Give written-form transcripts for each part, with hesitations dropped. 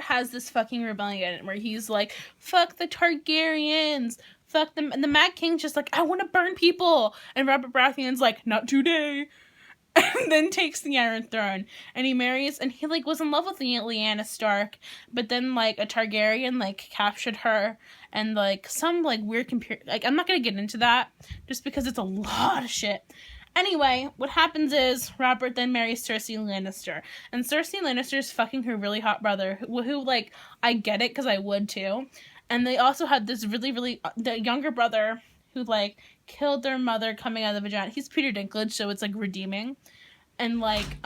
has this fucking rebellion where he's like, fuck the Targaryens, fuck them, and the Mad King's just like, I want to burn people, and Robert Baratheon's like, not today, and then takes the Iron Throne, and he marries, and he, like, was in love with Lyanna Stark, but then, like, a Targaryen, like, captured her, and, like, some, like, weird like, I'm not gonna get into that, just because it's a lot of shit. Anyway, what happens is Robert then marries Cersei Lannister. And Cersei Lannister is fucking her really hot brother, who like, I get it because I would too. And they also had this really, the younger brother who, like, killed their mother coming out of the vagina. He's Peter Dinklage, so it's, like, redeeming. And, like,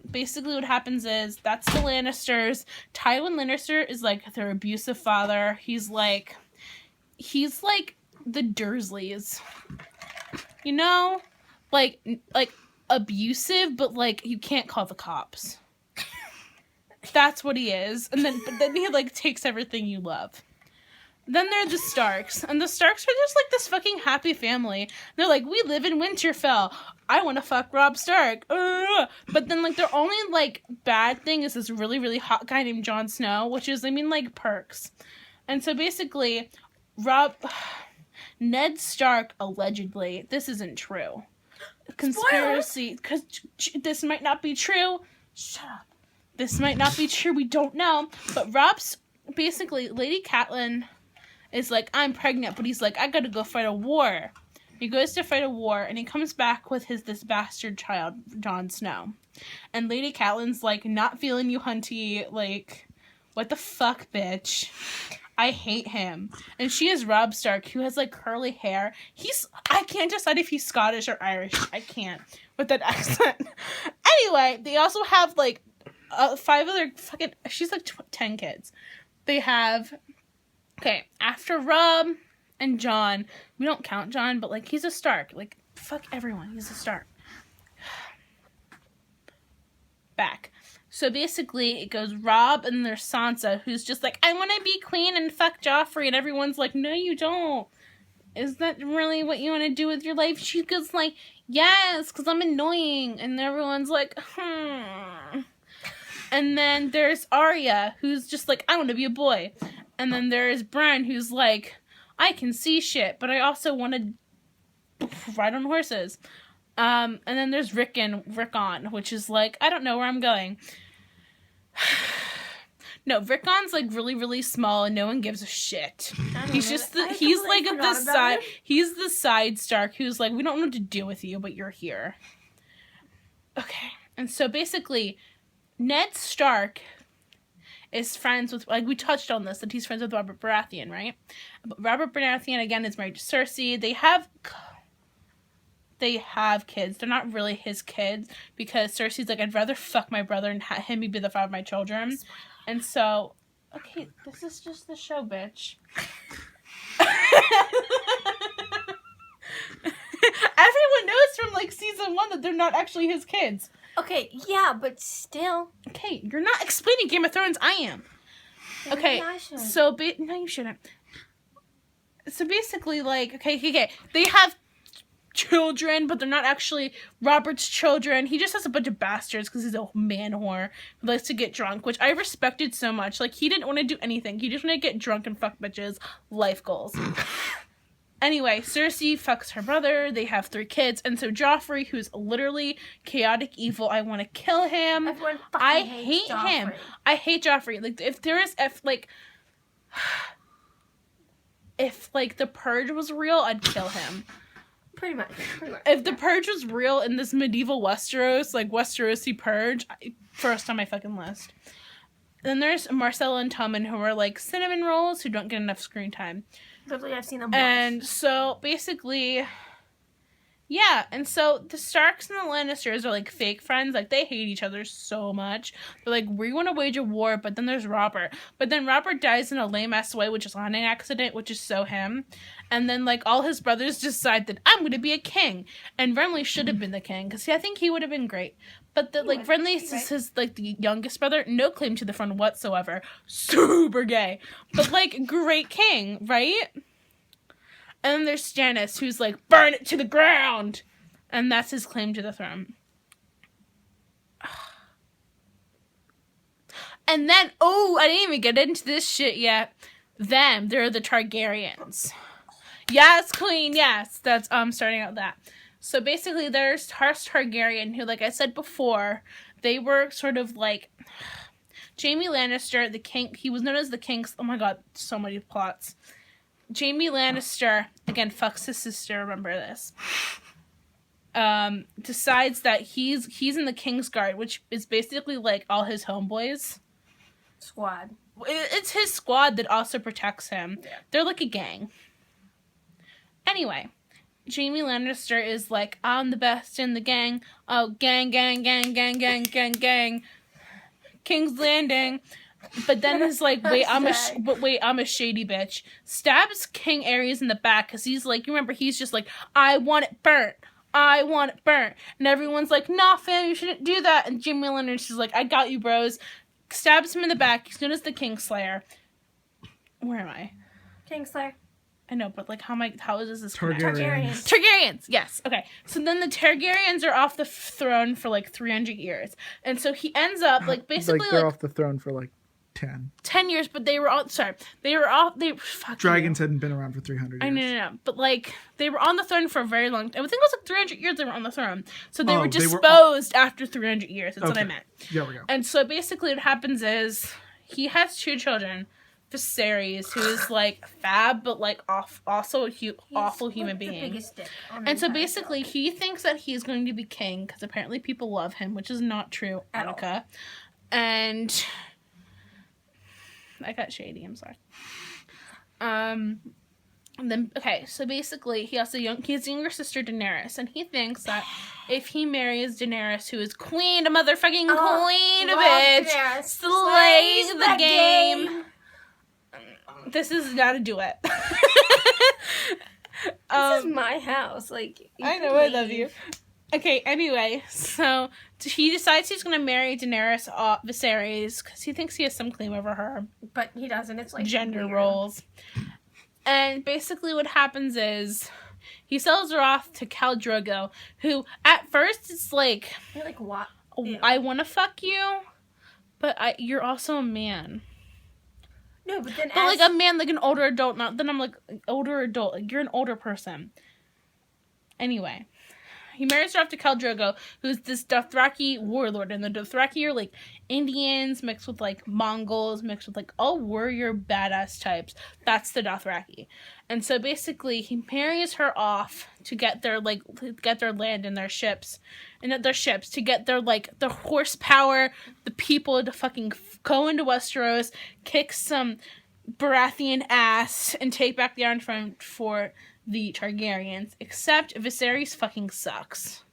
basically what happens is, that's the Lannisters. Tywin Lannister is, like, their abusive father. He's like the Dursleys. You know? Like abusive, but, like, you can't call the cops. That's what he is. But then he, like, takes everything you love. Then there are the Starks. And the Starks are just, like, this fucking happy family. They're like, we live in Winterfell. I want to fuck Robb Stark. But then, like, their only, like, bad thing is this really hot guy named Jon Snow, which is, I mean, like, perks. And so, basically, Ned Stark, allegedly, this isn't true. Conspiracy, because this might not be true. Shut up. This might not be true. We don't know. But basically, Lady Catelyn is like, I'm pregnant, but he's like, I gotta go fight a war. He goes to fight a war, and he comes back with this bastard child, Jon Snow. And Lady Catelyn's like, not feeling you, hunty. Like, what the fuck, bitch? I hate him. And she is Robb Stark, who has, like, curly hair. I can't decide if he's Scottish or Irish. I can't. With that accent. Anyway, they also have, like, 5 other fucking... She's, like, 10 kids. They have... Okay, after Robb and Jon, we don't count Jon, but, like, he's a Stark. Like, fuck everyone. He's a Stark. Back. So basically, it goes Robb, and there's Sansa, who's just like, I want to be queen and fuck Joffrey, and everyone's like, no, you don't. Is that really what you want to do with your life? She goes like, yes, because I'm annoying, and everyone's like, And then there's Arya, who's just like, I want to be a boy. And then there's Bran, who's like, I can see shit, but I also want to ride on horses. And then there's Rickon, which is like, I don't know where I'm going. No, Rickon's like really small and no one gives a shit. He's just he's like the side. He's the side Stark who's like, we don't know what to do with you, but you're here. Okay, and so basically, Ned Stark is friends with, like, we touched on this, that he's friends with Robert Baratheon, right? But Robert Baratheon again is married to Cersei. They have kids. They're not really his kids because Cersei's like, I'd rather fuck my brother and him be the father of my children. And so, okay, this is just the show, bitch. Everyone knows from, like, season 1 that they're not actually his kids. Okay, yeah, but still. Okay, you're not explaining Game of Thrones. I am. Okay, so, no, you shouldn't. So basically, like, okay, they have children, but they're not actually Robert's children. He just has a bunch of bastards because he's a man whore who likes to get drunk, which I respected so much. Like, he didn't want to do anything. He just wanted to get drunk and fuck bitches. Life goals. Anyway, Cersei fucks her brother. They have 3 kids. And so Joffrey, who's literally chaotic evil, I want to kill him. I hate him. I hate Joffrey. Like, if the Purge was real, I'd kill him. Pretty much. If the Purge was real in this medieval Westeros, like Westerosi Purge, first on my fucking list. Then there's Marcella and Tommen, who are like cinnamon rolls who don't get enough screen time. Literally, I've seen them And so, basically, yeah, and so the Starks and the Lannisters are like fake friends. Like, they hate each other so much. They're like, we want to wage a war, but then there's Robert. But then Robert dies in a lame-ass way, which is on an accident, which is so him. And then, like, all his brothers decide that I'm going to be a king. And Renly should have been the king, because I think he would have been great. But, Renly is his, like, the youngest brother. No claim to the throne whatsoever. Super gay. But, like, great king, right? And then there's Stannis, who's like, burn it to the ground! And that's his claim to the throne. And then, I didn't even get into this shit yet. They're the Targaryens. Yes, queen, yes. That's, starting out with that. So basically, there's Targaryen, who, like I said before, they were sort of like Jaime Lannister, the king. He was known as the king. Oh my god, so many plots. Jaime Lannister, again, fucks his sister, remember this. Decides that he's in the Kingsguard, which is basically like all his homeboys. Squad. It's his squad that also protects him. Yeah. They're like a gang. Anyway, Jaime Lannister is like, I'm the best in the gang. Oh, gang, gang, gang, gang, gang, gang, gang. King's Landing. But then is like, wait, I'm a shady bitch. Stabs King Aerys in the back because he's like, you remember, he's just like, I want it burnt. I want it burnt. And everyone's like, nah, fam, you shouldn't do that. And Jaime Lannister's like, I got you, bros. Stabs him in the back. He's known as the Kingslayer. Where am I? Kingslayer. I know, but like, how is this Targaryens. Targaryens, yes. Okay. So then the Targaryens are off the throne for like 300 years. And so he ends up like basically like they're off the throne for like 10 years, but they were dragons hadn't been around for 300 years. I know. But like they were on the throne for a very long time. I think it was like 300 years they were on the throne. So they were disposed after 300 years. That's what I meant. There we go. And so basically what happens is he has 2 children. Viserys, who is like fab, but like also a awful human being. The biggest dick and so basically, he thinks that he's going to be king because apparently people love him, which is not true, Annika. And I got shady. I'm sorry. And then so basically, he has his younger sister Daenerys, and he thinks that if he marries Daenerys, who is queen, a motherfucking queen, a bitch, slays the game. This is gotta do it. This is my house. Like, I know, I love you. Okay, anyway, so he decides he's gonna marry Daenerys Viserys because he thinks he has some claim over her. But he doesn't. It's like gender roles. And basically what happens is he sells her off to Khal Drogo, who at first it's like, you're like, what? I want to fuck you, but you're also a man. No, but then like a man, like an older adult. Then I'm like, older adult. Like, you're an older person. Anyway, he marries her off to Khal Drogo, who's this Dothraki warlord. And the Dothraki are like Indians mixed with like Mongols, mixed with like all warrior badass types. That's the Dothraki. And so basically, he marries her off to get their land and their ships. And their ships to get their like the horsepower, the people to fucking go into Westeros, kick some Baratheon ass, and take back the Iron Throne for the Targaryens. Except Viserys fucking sucks.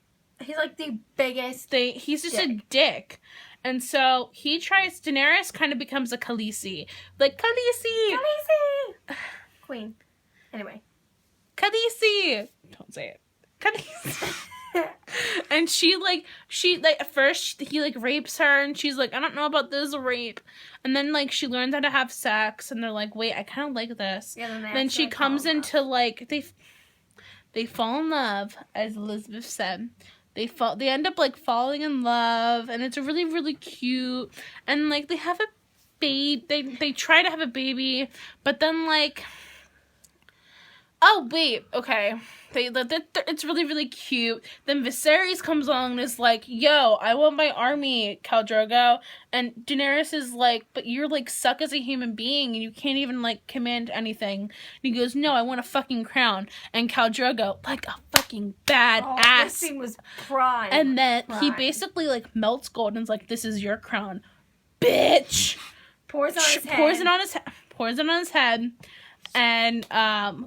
He's like the biggest. He's just a dick. And so he tries. Daenerys kind of becomes a Khaleesi, like Khaleesi, queen. Anyway, Khaleesi. Don't say it. Khaleesi. And she at first he like rapes her, and she's like, I don't know about this rape. And then like she learns how to have sex, and they're like, wait, I kind of like this. Yeah, then she comes into like they fall in love, as Elizabeth said. They end up like falling in love, and it's really, really cute. And like they have a baby. They try to have a baby, but then like, oh wait, okay. It's really, really cute. Then Viserys comes along and is like, yo, I want my army, Khal Drogo. And Daenerys is like, but you're like suck as a human being and you can't even like command anything. And he goes, no, I want a fucking crown. And Khal Drogo, like a fucking badass. This scene was prime. And then he basically like melts gold and is like, this is your crown, bitch. Pours it on his head. And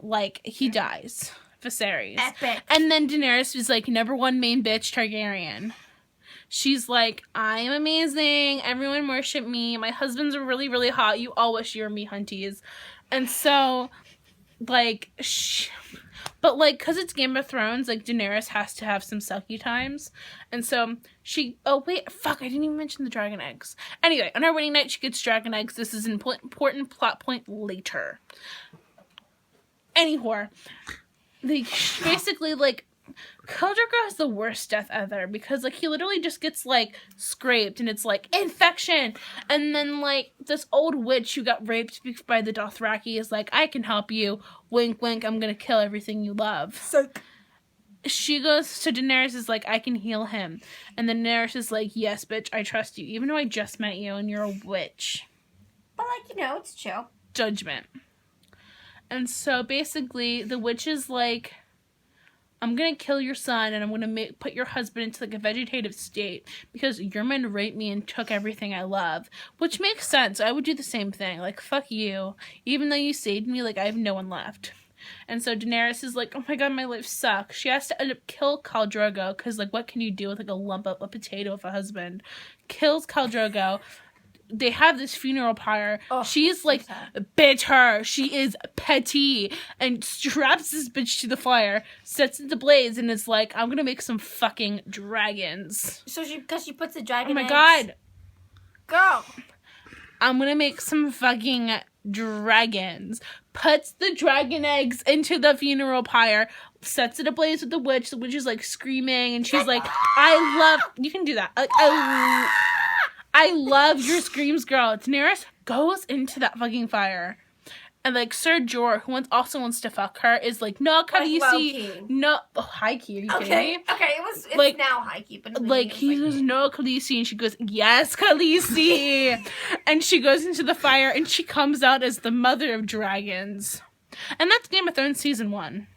like he dies. Viserys. Epic. And then Daenerys was like, number 1 main bitch Targaryen. She's like, I am amazing. Everyone worship me. My husbands are really, really hot. You all wish you were me, hunties. And so, like, but like, cause it's Game of Thrones, like Daenerys has to have some sucky times. And so oh wait, fuck, I didn't even mention the dragon eggs. Anyway, on her wedding night, she gets dragon eggs. This is an important plot point later. Anywho, they basically like Khal Drogo has the worst death ever because, like, he literally just gets, like, scraped and it's, like, infection. And then, like, this old witch who got raped by the Dothraki is like, I can help you. Wink, wink, I'm gonna kill everything you love. So She goes to Daenerys is like, I can heal him. And then Daenerys is like, yes, bitch, I trust you. Even though I just met you and you're a witch. But, like, you know, it's chill. Judgment. And so, basically, the witch is like, I'm gonna kill your son and I'm gonna put your husband into like a vegetative state because your man raped me and took everything I love, which makes sense. I would do the same thing. Like, fuck you. Even though you saved me, like, I have no one left. And so Daenerys is like, oh my god, my life sucks. She has to end up kill Khal Drogo because, like, what can you do with like a lump of a potato with a husband? Kills Khal Drogo. They have this funeral pyre. Oh, She's like, bitch her. She is petty. And straps this bitch to the fire, sets it to blaze, and is like, I'm gonna make some fucking dragons. So because she puts the dragon Oh my eggs. god. Go. I'm gonna make some fucking dragons. Puts the dragon eggs into the funeral pyre, sets it ablaze with the witch. The witch is like screaming, and she's like, I love... You can do that. Like, I love your screams, girl. Daenerys goes into that fucking fire. And, like, Ser Jorah, who also wants to fuck her, is like, no, Khaleesi. Low-key. No. Oh, high-key. Are you kidding me? Okay, it's Like- now high key, but Like, he goes, no, Khaleesi. And she goes, yes, Khaleesi. And she goes into the fire, and she comes out as the mother of dragons. And that's Game of Thrones Season 1.